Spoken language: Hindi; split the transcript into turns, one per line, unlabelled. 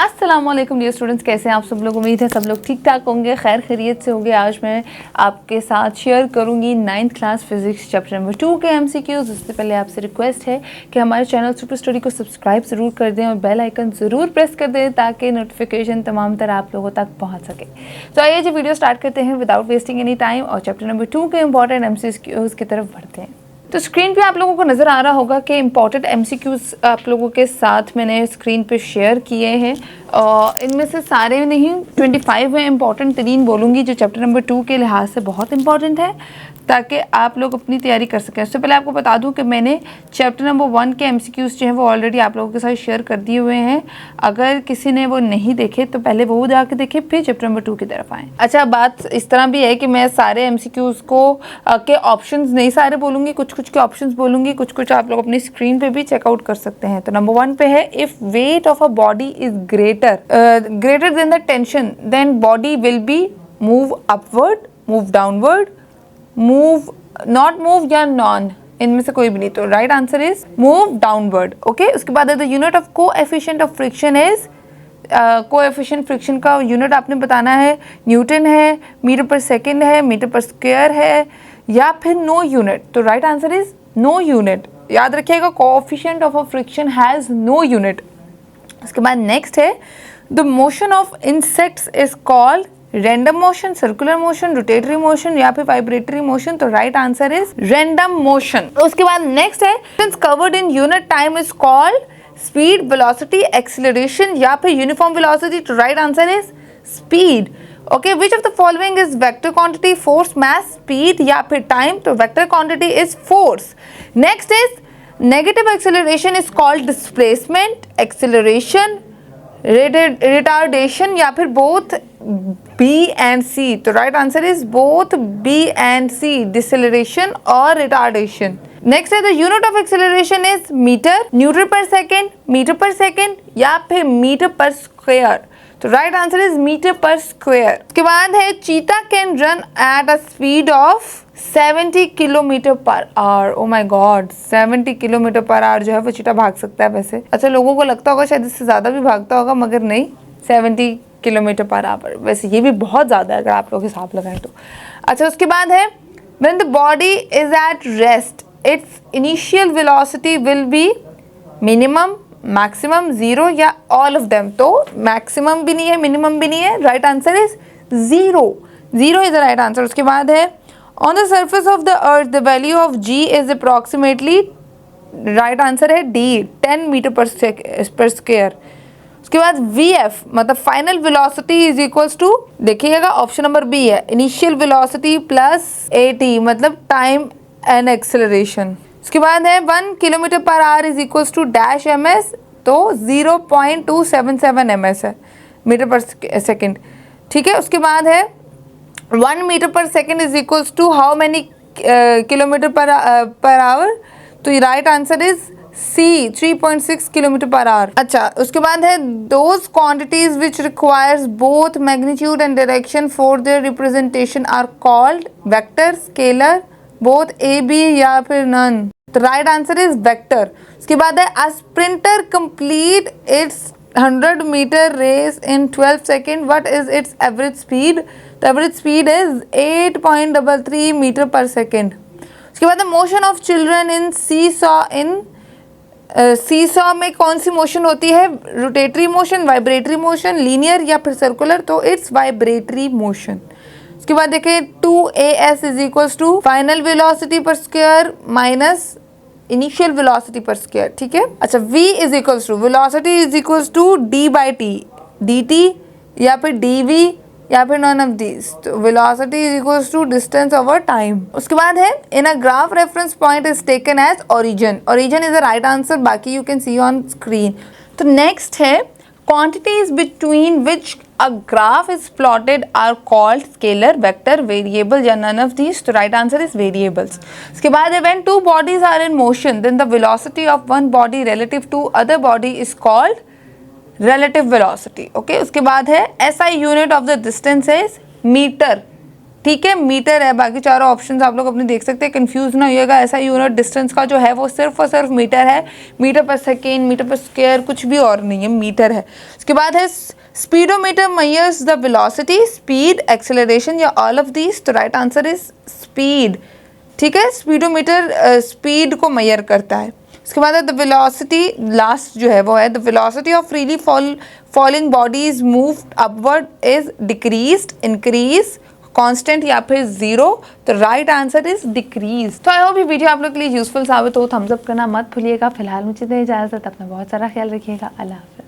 अस्सलाम वालेकुम डियर स्टूडेंट्स, कैसे हैं आप सब लोग। उम्मीद है सब लोग ठीक ठाक होंगे, खैर खैरियत से होंगे। आज मैं आपके साथ शेयर करूंगी 9th class physics chapter number 2 के MCQs। उससे पहले आपसे रिक्वेस्ट है कि हमारे चैनल सुपर स्टडी को सब्सक्राइब ज़रूर कर दें और बेल आइकन ज़रूर प्रेस कर दें ताकि नोटिफिकेशन तमाम तरह आप लोगों तक पहुँच सके। तो आइए जी वीडियो स्टार्ट करते हैं विदाउट वेस्टिंग एनी टाइम और चैप्टर नंबर 2 के इंपॉर्टेंट MCQs की तरफ बढ़ते हैं। तो स्क्रीन पे आप लोगों को नज़र आ रहा होगा कि इम्पॉर्टेंट MCQs आप लोगों के साथ मैंने स्क्रीन पे शेयर किए हैं। इनमें से सारे नहीं 25 हैं, इम्पॉर्टेंट तरीन बोलूँगी जो चैप्टर नंबर 2 के लिहाज से बहुत इंपॉर्टेंट है ताकि आप लोग अपनी तैयारी कर सकें। उससे पहले आपको बता दूं कि मैंने चैप्टर नंबर 1 के MCQs जो हैं वो ऑलरेडी आप लोगों के साथ शेयर कर दिए हुए हैं। अगर किसी ने वो नहीं देखे तो पहले वो जाके देखें, फिर चैप्टर नंबर 2 की तरफ आएँ। अच्छा, बात इस तरह भी है कि मैं सारे MCQs को के ऑप्शंस नहीं सारे बोलूँगी, कुछ कुछ के ऑप्शंस बोलूँगी, कुछ कुछ आप लोग अपनी स्क्रीन पर भी चेकआउट कर सकते हैं। तो नंबर 1 पे है, if weight of a body is greater than the tension then body will be move upward, move downward, move not move या non, इनमें से कोई भी नहीं। तो right answer is move downward. Okay, उसके बाद the unit of coefficient of friction is, coefficient friction का यूनिट आपने बताना है, न्यूटन है, मीटर पर सेकेंड है, मीटर पर स्क्वायर है या फिर नो यूनिट। तो right answer is no unit. याद रखिएगा, coefficient of a friction has no unit. उसके बाद नेक्स्ट है, the motion of insects is called random motion, circular motion, rotatory motion या फिर वाइब्रेटरी मोशन। तो right answer is random motion. उसके बाद नेक्स्ट है, covered in unit time is called speed, velocity, acceleration या फिर यूनिफॉर्म वेलोसिटी। तो right answer is speed. Okay, which of the following is vector quantity, force, mass, speed या फिर टाइम। तो vector quantity is force. Next is negative acceleration is called displacement, acceleration, retardation या फिर both B and C। तो right answer is both B and C, deceleration और retardation। Next है, the unit of acceleration is meter, Newton per second, meter per second या फिर meter per square। तो right answer is metre per square. उसके बाद है, चीता can run at a speed of 70 kilometre per our. Oh my God, 70 kilometre per our जो है वो चीता भाग सकता है वैसे। अच्छा, लोगों को लगता होगा शायद इससे ज़्यादा भी भागता होगा, मगर नहीं, 70 किलोमीटर पर आवर। वैसे ये भी बहुत ज़्यादा है अगर आप लोग हिसाब लगाएं तो। अच्छा, उसके बाद है, when the body is at rest its initial velocity will be minimum, maximum, zero या ऑल ऑफ देम। तो मैक्सिमम भी नहीं है, मिनिमम भी नहीं है, right answer is zero. Zero is the right answer. उसके बाद है, on the surface of the earth the value of g is approximately, right answer है डी, 10 मीटर पर स्क्वायर। उसके बाद VF मतलब final velocity is equals to, देखिएगा ऑप्शन नंबर बी है, इनिशियल वेलोसिटी प्लस AT मतलब टाइम एंड एक्सेलरेशन। उसके बाद है, 1 kilometre per hour is equals to dash MS, तो 0.277 MS है, मीटर पर सेकेंड। ठीक है, उसके बाद है, 1 metre per second is equals to how many kilometre per hour. तो right answer is C, 3.6 kilometre per hour. अच्छा, उसके बाद है, those quantities which requires both magnitude and direction for their representation are called vector, scalar, both AB या फिर नन। तो राइट आंसर इज वेक्टर। उसके बाद है, a sprinter complete its 100 metre race in 12 second, what is its average speed. तो average speed is 8.33 metre per second. उसके बाद है, motion of children in seesaw, in seesaw में कौन सी मोशन होती है, rotatory motion, vibratory motion, linear या फिर सर्कुलर। तो इट्स वाइब्रेटरी मोशन। उसके बाद देखें, 2AS is equals to final velocity per square minus initial velocity per square. ठीक है। अच्छा, V is equals to velocity is equals to D/T, DT या फिर DV या फिर नॉन ऑफ दीज। तो velocity is equals to distance over time. उसके बाद है, in a graph reference point is taken as origin. Origin is the right answer, बाकी you can see on screen. तो नेक्स्ट है, quantities between which a graph is plotted are called scalar, vector, variable या none of these। तो right answer is variables। उसके बाद है, when two bodies are in motion then the velocity of one body relative to other body is called relative velocity। okay, उसके बाद है, SI unit of the distance is meter, ठीक है, मीटर है। बाकी चारों ऑप्शंस आप लोग अपने देख सकते हैं, कंफ्यूज ना होइएगा। ऐसा यूनिट डिस्टेंस का जो है वो सिर्फ और सिर्फ मीटर है, metre per second, metre per square, कुछ भी और नहीं है, मीटर है। उसके बाद है speedometer measures the velocity, speed, acceleration या ऑल ऑफ दीज। तो राइट आंसर इज स्पीड। ठीक है, स्पीडोमीटर स्पीड को मेजर करता है। उसके बाद है द वेलोसिटी, लास्ट जो है वो है the velocity of freely falling bodies move upward is decreased, increase, constant या फिर जीरो। तो राइट आंसर इज डिक्रीज। तो आई होप ये वीडियो आप लोग के लिए यूजफुल साबित हो। थम्स अप करना मत भूलिएगा। फिलहाल मुझे दें इजाजत, अपना बहुत सारा ख्याल रखिएगा। अल्लाह हाफ़िज़।